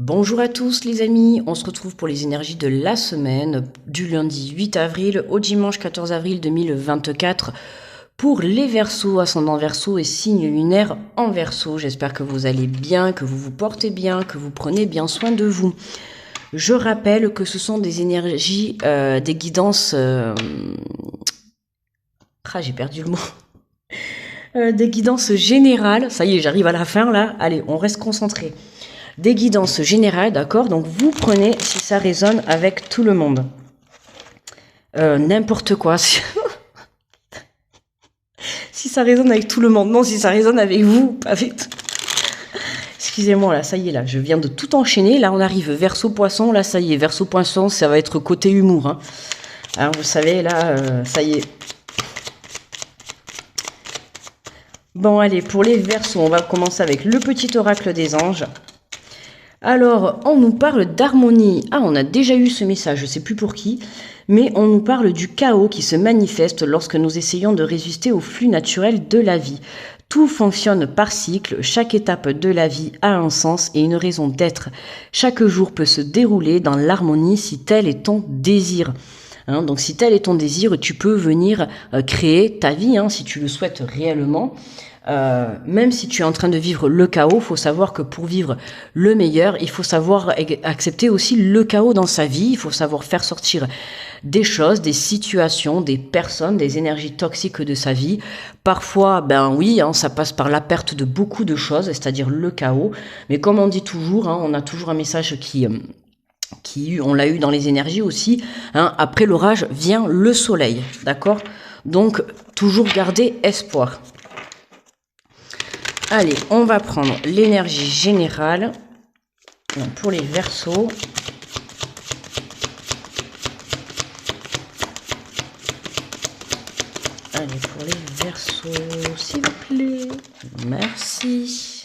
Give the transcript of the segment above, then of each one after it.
Bonjour à tous les amis, on se retrouve pour les énergies de la semaine, du lundi 8 avril au dimanche 14 avril 2024 pour les Verseaux, ascendant Verseau et signe lunaire en Verseau. J'espère que vous allez bien, que vous vous portez bien, que vous prenez bien soin de vous. Je rappelle que ce sont des énergies, des guidances... j'ai perdu le mot. Des guidances générales. Ça y est, j'arrive à la fin là. Allez, on reste concentré. Des guidances générales, d'accord? Donc vous prenez si ça résonne avec tout le monde. N'importe quoi. Si ça résonne avec tout le monde. Non, si ça résonne avec vous, pas avec... Excusez-moi, là, ça y est, là, je viens de tout enchaîner. Là, on arrive Verseau-Poisson. Là, ça y est, Verseau-Poisson, ça va être côté humour. Hein. Alors, vous savez, là, ça y est. Bon, allez, pour les Verseaux, on va commencer avec le petit oracle des anges. Alors, on nous parle d'harmonie. Ah, on a déjà eu ce message, je ne sais plus pour qui, mais on nous parle du chaos qui se manifeste lorsque nous essayons de résister au flux naturel de la vie. Tout fonctionne par cycle, chaque étape de la vie a un sens et une raison d'être. Chaque jour peut se dérouler dans l'harmonie si tel est ton désir. Hein, donc si tel est ton désir, tu peux venir créer ta vie, hein, si tu le souhaites réellement. Même si tu es en train de vivre le chaos, il faut savoir que pour vivre le meilleur, il faut savoir accepter aussi le chaos dans sa vie, il faut savoir faire sortir des choses, des situations, des personnes, des énergies toxiques de sa vie. Parfois, ben oui, hein, ça passe par la perte de beaucoup de choses, c'est-à-dire le chaos. Mais comme on dit toujours, hein, on a toujours un message qui on l'a eu dans les énergies aussi, hein, après l'orage vient le soleil, d'accord? Donc, toujours garder espoir. Allez, on va prendre l'énergie générale pour les Verseaux. Allez, pour les Verseaux, s'il vous plaît. Merci.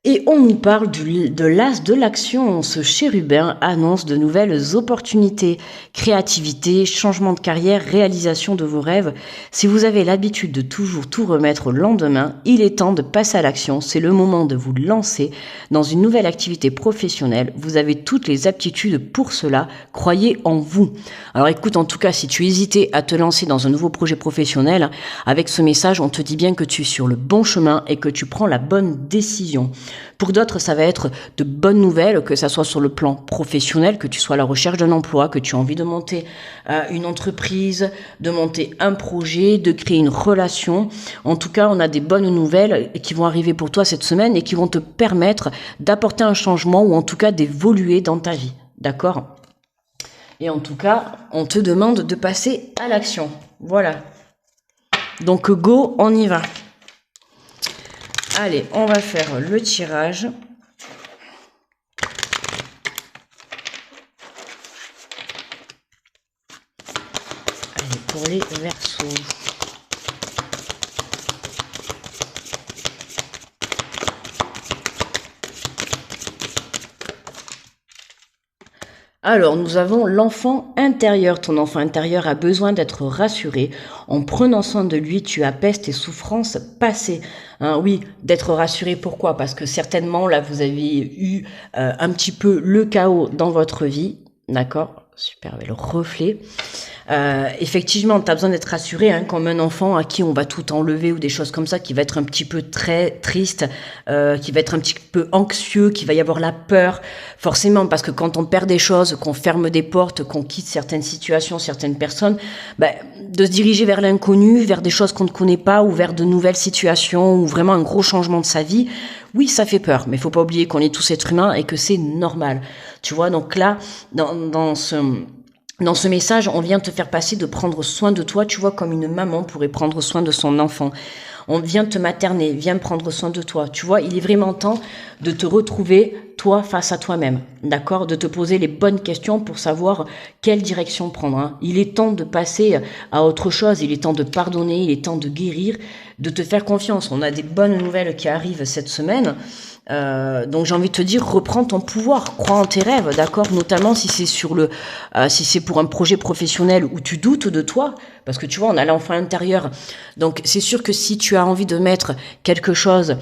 Et on nous parle de l'as de l'action. Ce chérubin annonce de nouvelles opportunités, créativité, changement de carrière, réalisation de vos rêves. Si vous avez l'habitude de toujours tout remettre au lendemain, il est temps de passer à l'action. C'est le moment de vous lancer dans une nouvelle activité professionnelle. Vous avez toutes les aptitudes pour cela. Croyez en vous. Alors écoute, en tout cas, si tu hésitais à te lancer dans un nouveau projet professionnel, avec ce message, on te dit bien que tu es sur le bon chemin et que tu prends la bonne décision. Pour d'autres, ça va être de bonnes nouvelles, que ça soit sur le plan professionnel, que tu sois à la recherche d'un emploi, que tu as envie de monter une entreprise, de monter un projet, de créer une relation. En tout cas, on a des bonnes nouvelles qui vont arriver pour toi cette semaine et qui vont te permettre d'apporter un changement ou en tout cas d'évoluer dans ta vie. D'accord ? Et en tout cas, on te demande de passer à l'action. Voilà. Donc go, on y va. Allez, on va faire le tirage. Allez, pour les Verseaux. Alors, nous avons l'enfant intérieur. Ton enfant intérieur a besoin d'être rassuré. En prenant soin de lui, tu apaises tes souffrances passées. Hein, oui, d'être rassuré, pourquoi? Parce que certainement, là, vous avez eu un petit peu le chaos dans votre vie. D'accord? Super bel reflet. Effectivement, tu as besoin d'être rassuré, hein, comme un enfant à qui on va tout enlever ou des choses comme ça, qui va être un petit peu très triste, qui va être un petit peu anxieux, qui va y avoir la peur, forcément, parce que quand on perd des choses, qu'on ferme des portes, qu'on quitte certaines situations, certaines personnes, de se diriger vers l'inconnu, vers des choses qu'on ne connaît pas, ou vers de nouvelles situations, ou vraiment un gros changement de sa vie, oui, ça fait peur, mais il faut pas oublier qu'on est tous êtres humains et que c'est normal. Tu vois, donc là, dans ce message, on vient te faire passer de prendre soin de toi, tu vois, comme une maman pourrait prendre soin de son enfant. On vient te materner, vient prendre soin de toi. Tu vois, il est vraiment temps de te retrouver, toi, face à toi-même. D'accord? De te poser les bonnes questions pour savoir quelle direction prendre. Hein. Il est temps de passer à autre chose. Il est temps de pardonner. Il est temps de guérir, de te faire confiance. On a des bonnes nouvelles qui arrivent cette semaine. Donc j'ai envie de te dire, reprends ton pouvoir, crois en tes rêves, d'accord, notamment si c'est si c'est pour un projet professionnel où tu doutes de toi, parce que tu vois, on a l'enfant intérieur, donc c'est sûr que si tu as envie de mettre quelque chose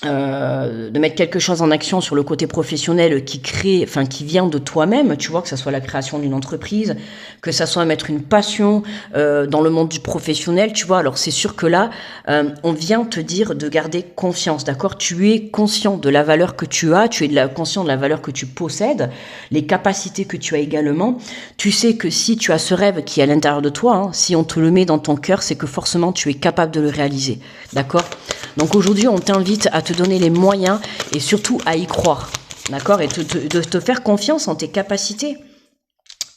de mettre quelque chose en action sur le côté professionnel qui crée, enfin qui vient de toi-même, tu vois, que ça soit la création d'une entreprise, que ça soit mettre une passion dans le monde du professionnel, tu vois. Alors c'est sûr que là, on vient te dire de garder confiance, d'accord? Tu es conscient de la valeur que tu as, tu es conscient de la valeur que tu possèdes, les capacités que tu as également. Tu sais que si tu as ce rêve qui est à l'intérieur de toi, hein, si on te le met dans ton cœur, c'est que forcément tu es capable de le réaliser, d'accord? Donc aujourd'hui, on t'invite à te donner les moyens et surtout à y croire, d'accord? Et de te faire confiance en tes capacités.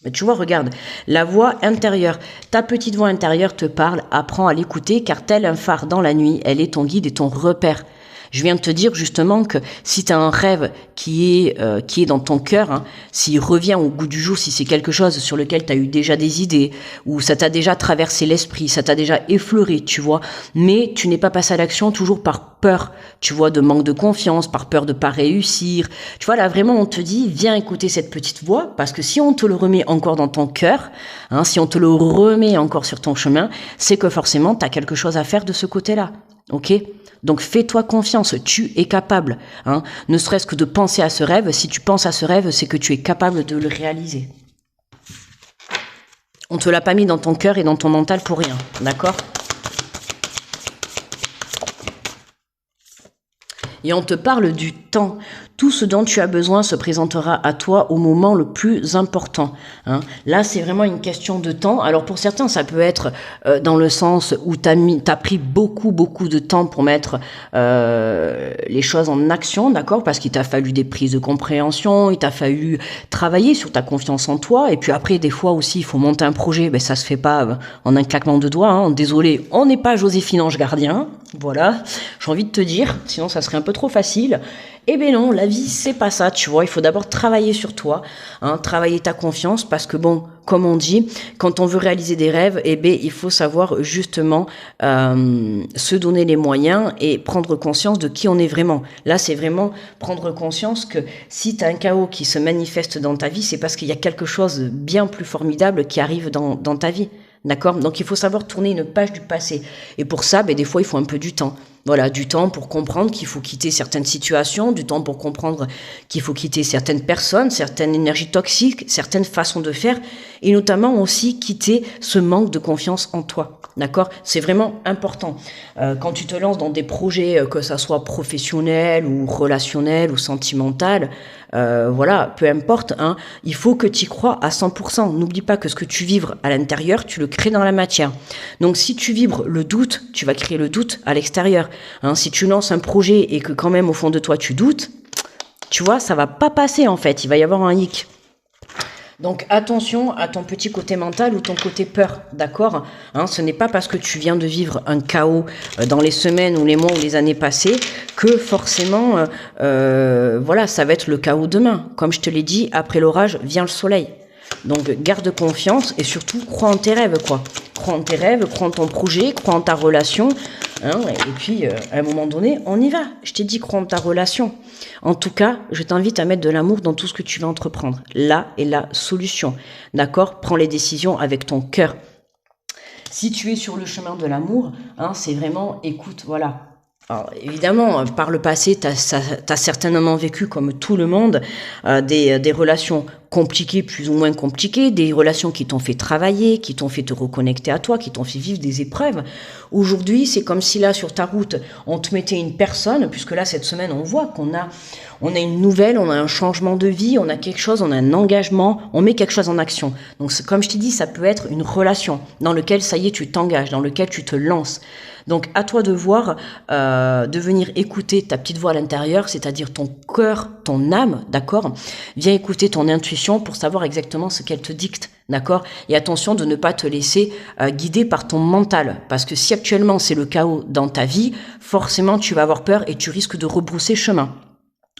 Mais tu vois, regarde, la voix intérieure, ta petite voix intérieure te parle, apprends à l'écouter car tel un phare dans la nuit, elle est ton guide et ton repère. Je viens de te dire justement que si tu as un rêve qui est dans ton cœur, hein, s'il revient au goût du jour, si c'est quelque chose sur lequel tu as eu déjà des idées, ou ça t'a déjà traversé l'esprit, ça t'a déjà effleuré, tu vois, mais tu n'es pas passé à l'action toujours par peur, tu vois, de manque de confiance, par peur de pas réussir. Tu vois, là vraiment on te dit, viens écouter cette petite voix, parce que si on te le remet encore dans ton cœur, hein, si on te le remet encore sur ton chemin, c'est que forcément tu as quelque chose à faire de ce côté-là. Ok? Donc fais-toi confiance, tu es capable, hein, ne serait-ce que de penser à ce rêve. Si tu penses à ce rêve, c'est que tu es capable de le réaliser. On te l'a pas mis dans ton cœur et dans ton mental pour rien, d'accord? Et on te parle du temps. Tout ce dont tu as besoin se présentera à toi au moment le plus important. Hein. Là, c'est vraiment une question de temps. Alors pour certains, ça peut être dans le sens où t'as pris beaucoup de temps pour mettre les choses en action, d'accord? Parce qu'il t'a fallu des prises de compréhension, il t'a fallu travailler sur ta confiance en toi. Et puis après, des fois aussi, il faut monter un projet. Ben ça se fait pas en un claquement de doigts. Hein. Désolé, on n'est pas Joséphine Ange Gardien. Voilà, j'ai envie de te dire, sinon ça serait un peu trop facile. Eh ben non, la vie c'est pas ça, tu vois, il faut d'abord travailler sur toi, hein, travailler ta confiance, parce que bon, comme on dit, quand on veut réaliser des rêves, eh ben il faut savoir justement se donner les moyens et prendre conscience de qui on est vraiment. Là, c'est vraiment prendre conscience que si tu as un chaos qui se manifeste dans ta vie, c'est parce qu'il y a quelque chose de bien plus formidable qui arrive dans ta vie. D'accord? Donc il faut savoir tourner une page du passé. Et pour ça, ben, des fois, il faut un peu du temps. Voilà, du temps pour comprendre qu'il faut quitter certaines situations, du temps pour comprendre qu'il faut quitter certaines personnes, certaines énergies toxiques, certaines façons de faire, et notamment aussi quitter ce manque de confiance en toi. D'accord? C'est vraiment important. Quand tu te lances dans des projets, que ça soit professionnel ou relationnel ou sentimental, voilà, peu importe, hein, il faut que tu y crois à 100%. N'oublie pas que ce que tu vibres à l'intérieur, tu le crées dans la matière. Donc si tu vibres le doute, tu vas créer le doute à l'extérieur. Hein, si tu lances un projet et que quand même au fond de toi tu doutes, tu vois, ça va pas passer en fait, il va y avoir un hic. Donc attention à ton petit côté mental ou ton côté peur, d'accord? Hein, ce n'est pas parce que tu viens de vivre un chaos dans les semaines ou les mois ou les années passées que forcément, voilà, ça va être le chaos demain. Comme je te l'ai dit, après l'orage vient le soleil. Donc garde confiance et surtout crois en tes rêves, quoi. Crois en tes rêves, crois en ton projet, crois en ta relation. Hein, et puis, à un moment donné, on y va. Je t'ai dit, crois en ta relation. En tout cas, je t'invite à mettre de l'amour dans tout ce que tu vas entreprendre. Là est la solution. D'accord? Prends les décisions avec ton cœur. Si tu es sur le chemin de l'amour, hein, c'est vraiment, écoute, voilà. Alors, évidemment, par le passé, tu as certainement vécu, comme tout le monde, des relations compliquées, plus ou moins compliquées, des relations qui t'ont fait travailler, qui t'ont fait te reconnecter à toi, qui t'ont fait vivre des épreuves. Aujourd'hui, c'est comme si là, sur ta route, on te mettait une personne, puisque là, cette semaine, on voit qu'on a une nouvelle, on a un changement de vie, on a quelque chose, on a un engagement, on met quelque chose en action. Donc, comme je t'ai dit, ça peut être une relation dans laquelle, ça y est, tu t'engages, dans laquelle tu te lances. Donc, à toi de voir, de venir écouter ta petite voix à l'intérieur, c'est-à-dire ton cœur, ton âme, d'accord? Viens écouter ton intuition pour savoir exactement ce qu'elle te dicte, d'accord? Et attention de ne pas te laisser guider par ton mental, parce que si actuellement c'est le chaos dans ta vie, forcément tu vas avoir peur et tu risques de rebrousser chemin.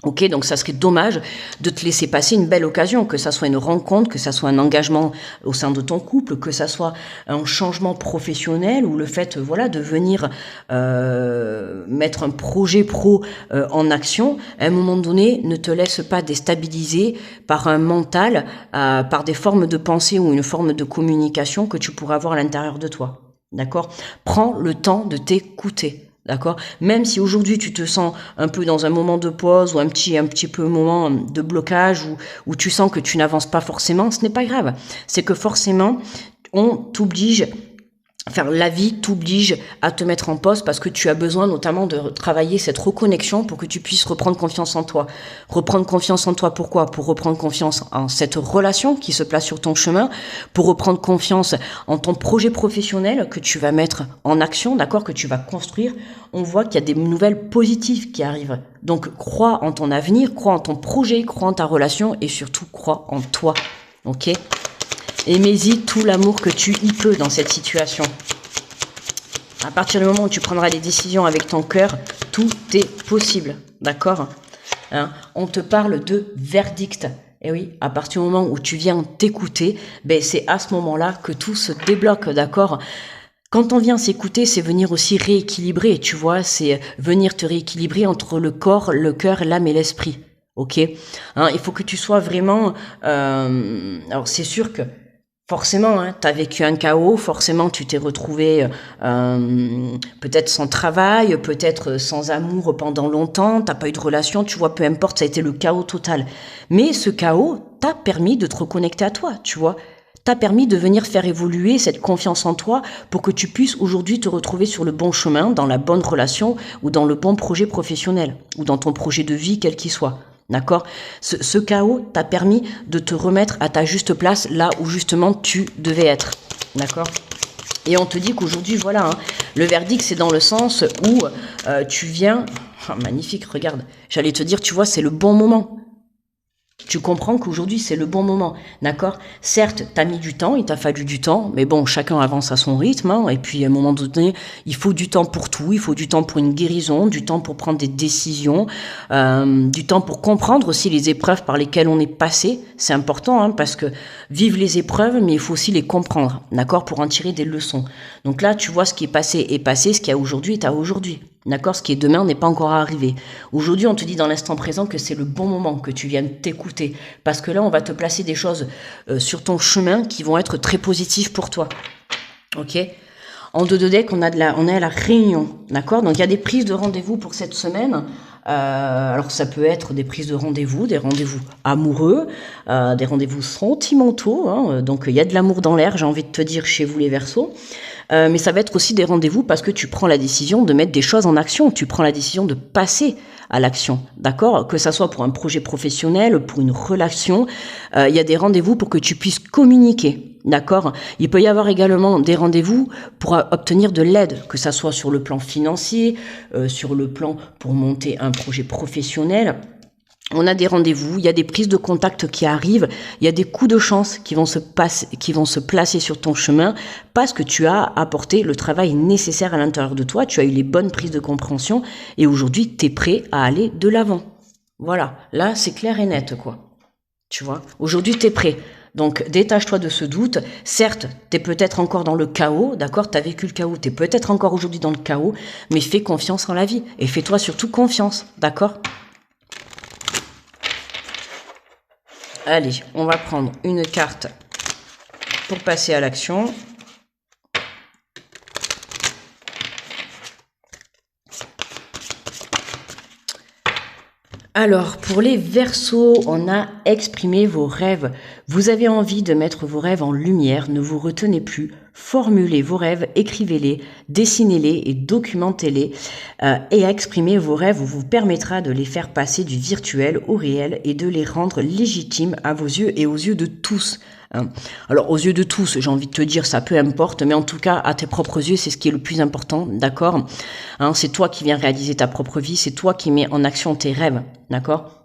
Ok, donc ça serait dommage de te laisser passer une belle occasion, que ça soit une rencontre, que ça soit un engagement au sein de ton couple, que ça soit un changement professionnel ou le fait, voilà, de venir mettre un projet pro en action. À un moment donné, ne te laisse pas déstabiliser par un mental, par des formes de pensée ou une forme de communication que tu pourras avoir à l'intérieur de toi. D'accord? Prends le temps de t'écouter. D'accord? Même si aujourd'hui tu te sens un peu dans un moment de pause ou un petit peu moment de blocage où tu sens que tu n'avances pas forcément, ce n'est pas grave. C'est que forcément, on t'oblige, enfin, la vie t'oblige à te mettre en pause parce que tu as besoin notamment de travailler cette reconnexion pour que tu puisses reprendre confiance en toi. Reprendre confiance en toi, pourquoi? Pour reprendre confiance en cette relation qui se place sur ton chemin, pour reprendre confiance en ton projet professionnel que tu vas mettre en action, d'accord, que tu vas construire. On voit qu'il y a des nouvelles positives qui arrivent. Donc, crois en ton avenir, crois en ton projet, crois en ta relation et surtout crois en toi. Ok? Et mets-y tout l'amour que tu y peux dans cette situation. À partir du moment où tu prendras les décisions avec ton cœur, tout est possible. D'accord? Hein? On te parle de verdict. Et oui, à partir du moment où tu viens t'écouter, ben c'est à ce moment-là que tout se débloque. D'accord? Quand on vient s'écouter, c'est venir aussi rééquilibrer. Tu vois, c'est venir te rééquilibrer entre le corps, le cœur, l'âme et l'esprit. Ok? Hein, il faut que tu sois vraiment... alors c'est sûr que forcément, hein, tu as vécu un chaos, forcément tu t'es retrouvé peut-être sans travail, peut-être sans amour pendant longtemps, t'as pas eu de relation, tu vois, peu importe, ça a été le chaos total. Mais ce chaos t'a permis de te reconnecter à toi, tu vois. T'a permis de venir faire évoluer cette confiance en toi pour que tu puisses aujourd'hui te retrouver sur le bon chemin, dans la bonne relation ou dans le bon projet professionnel ou dans ton projet de vie, quel qu'il soit. D'accord? Ce chaos t'a permis de te remettre à ta juste place, là où justement tu devais être. D'accord? Et on te dit qu'aujourd'hui, voilà, hein, le verdict, c'est dans le sens où tu viens... Oh, magnifique, regarde. J'allais te dire, tu vois, c'est le bon moment. Tu comprends qu'aujourd'hui, c'est le bon moment, d'accord? Certes, t'as mis du temps, il t'a fallu du temps, mais bon, chacun avance à son rythme, hein, et puis à un moment donné, il faut du temps pour tout, il faut du temps pour une guérison, du temps pour prendre des décisions, du temps pour comprendre aussi les épreuves par lesquelles on est passé. C'est important, hein, parce que vivre les épreuves, mais il faut aussi les comprendre, d'accord? Pour en tirer des leçons. Donc là, tu vois, ce qui est passé, ce qu'il y a aujourd'hui est à aujourd'hui. D'accord? Ce qui est demain n'est pas encore arrivé. Aujourd'hui, on te dit dans l'instant présent que c'est le bon moment, que tu viennes t'écouter. Parce que là, on va te placer des choses sur ton chemin qui vont être très positives pour toi. Ok? En 2 deck, on est à la réunion. D'accord? Donc, il y a des prises de rendez-vous pour cette semaine. Alors, ça peut être des prises de rendez-vous, des rendez-vous amoureux, des rendez-vous sentimentaux. Hein. Donc, il y a de l'amour dans l'air, j'ai envie de te dire, chez vous les Verseaux. Mais ça va être aussi des rendez-vous parce que tu prends la décision de mettre des choses en action, tu prends la décision de passer à l'action, d'accord? Que ça soit pour un projet professionnel, pour une relation, il y a des rendez-vous pour que tu puisses communiquer, d'accord? Il peut y avoir également des rendez-vous pour obtenir de l'aide, que ça soit sur le plan financier, sur le plan pour monter un projet professionnel. On a des rendez-vous, il y a des prises de contact qui arrivent, il y a des coups de chance qui vont se placer sur ton chemin parce que tu as apporté le travail nécessaire à l'intérieur de toi, tu as eu les bonnes prises de compréhension et aujourd'hui tu es prêt à aller de l'avant. Voilà, là c'est clair et net quoi. Tu vois, aujourd'hui tu es prêt. Donc détache-toi de ce doute. Certes, tu es peut-être encore dans le chaos, d'accord? Tu as vécu le chaos, tu es peut-être encore aujourd'hui dans le chaos, mais fais confiance en la vie et fais-toi surtout confiance, d'accord? Allez, on va prendre une carte pour passer à l'action. Alors, pour les Verseaux, on a exprimé vos rêves. Vous avez envie de mettre vos rêves en lumière, ne vous retenez plus. Formulez vos rêves, écrivez-les, dessinez-les et documentez-les. Et exprimer vos rêves vous permettra de les faire passer du virtuel au réel et de les rendre légitimes à vos yeux et aux yeux de tous. Alors, aux yeux de tous, j'ai envie de te dire, ça peu importe, mais en tout cas, à tes propres yeux, c'est ce qui est le plus important, d'accord? C'est toi qui viens réaliser ta propre vie, c'est toi qui mets en action tes rêves, d'accord?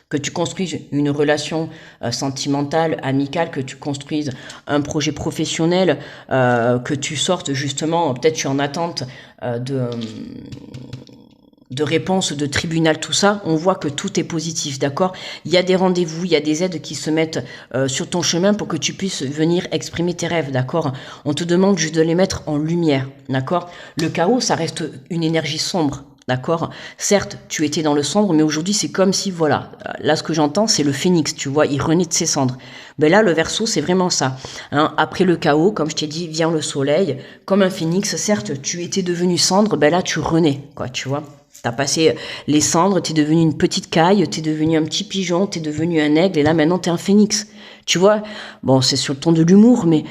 Que tu construises une relation sentimentale, amicale, que tu construises un projet professionnel, que tu sortes justement, peut-être tu es en attente de réponses de tribunal, tout ça, on voit que tout est positif, d'accord? Il y a des rendez-vous, il y a des aides qui se mettent sur ton chemin pour que tu puisses venir exprimer tes rêves, d'accord? On te demande juste de les mettre en lumière, d'accord? Le chaos, ça reste une énergie sombre, D'accord? Certes, tu étais dans le sombre, mais aujourd'hui, c'est comme si, voilà, là, ce que j'entends, c'est le phénix, tu vois, il renaît de ses cendres. Ben là, le Verseau, c'est vraiment ça. Hein. Après le chaos, comme je t'ai dit, vient le soleil. Comme un phénix, certes, tu étais devenu cendre, ben là, tu renais, quoi, tu vois? T'as passé les cendres, t'es devenu une petite caille, t'es devenu un petit pigeon, t'es devenu un aigle, et là, maintenant, t'es un phénix. Tu vois? Bon, c'est sur le ton de l'humour, mais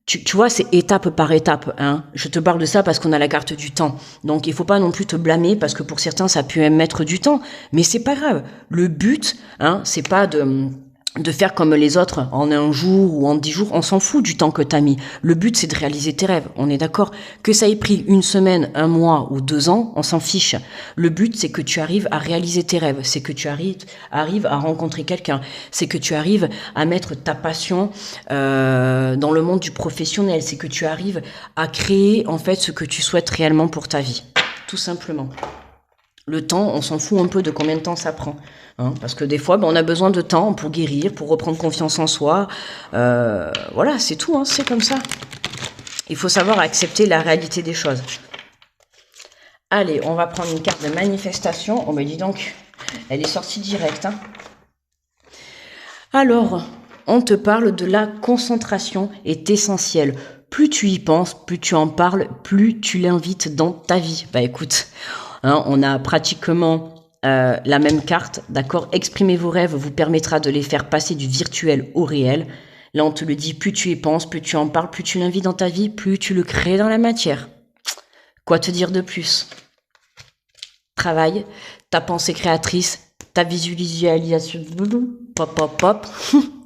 tu vois, c'est étape par étape. Hein. Je te parle de ça parce qu'on a la carte du temps. Donc, il faut pas non plus te blâmer parce que pour certains, ça a pu mettre du temps. Mais c'est pas grave. Le but, hein, c'est pas de faire comme les autres en un jour ou en 10 jours. On s'en fout du temps que t'as mis. Le but, c'est de réaliser tes rêves. On est d'accord. Que ça ait pris 1 semaine, 1 mois ou 2 ans, on s'en fiche. Le but, c'est que tu arrives à réaliser tes rêves. C'est que tu arrives à rencontrer quelqu'un. C'est que tu arrives à mettre ta passion dans le monde du professionnel. C'est que tu arrives à créer, en fait, ce que tu souhaites réellement pour ta vie. Tout simplement. Le temps, on s'en fout un peu de combien de temps ça prend. Hein, parce que des fois, on a besoin de temps pour guérir, pour reprendre confiance en soi. Voilà, c'est tout, hein, c'est comme ça. Il faut savoir accepter la réalité des choses. Allez, on va prendre une carte de manifestation. Oh, mais dis donc, elle est sortie directe. Hein. Alors, on te parle de la concentration est essentielle. Plus tu y penses, plus tu en parles, plus tu l'invites dans ta vie. Bah écoute, hein, on a pratiquement la même carte, d'accord? Exprimer vos rêves vous permettra de les faire passer du virtuel au réel. Là, on te le dit, plus tu y penses, plus tu en parles, plus tu l'invites dans ta vie, plus tu le crées dans la matière. Quoi te dire de plus? Travaille, ta pensée créatrice, ta visualisation, pop, pop, pop,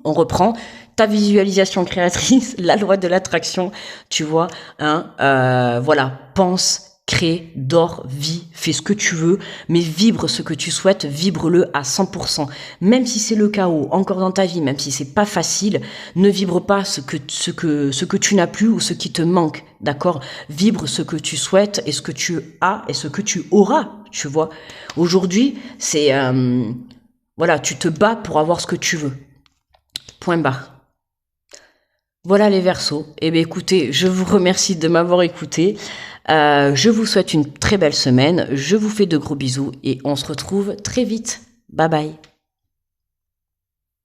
on reprend, ta visualisation créatrice, la loi de l'attraction, tu vois, hein, voilà, pense, crée, dors, vis, fais ce que tu veux, mais vibre ce que tu souhaites, vibre-le à 100%. Même si c'est le chaos encore dans ta vie, même si c'est pas facile, ne vibre pas ce que tu n'as plus ou ce qui te manque, d'accord? Vibre ce que tu souhaites et ce que tu as et ce que tu auras, tu vois. Aujourd'hui, c'est voilà, tu te bats pour avoir ce que tu veux. Point barre. Voilà les Verseaux. Eh bien écoutez, je vous remercie de m'avoir écouté. Je vous souhaite une très belle semaine. Je vous fais de gros bisous et on se retrouve très vite. Bye bye.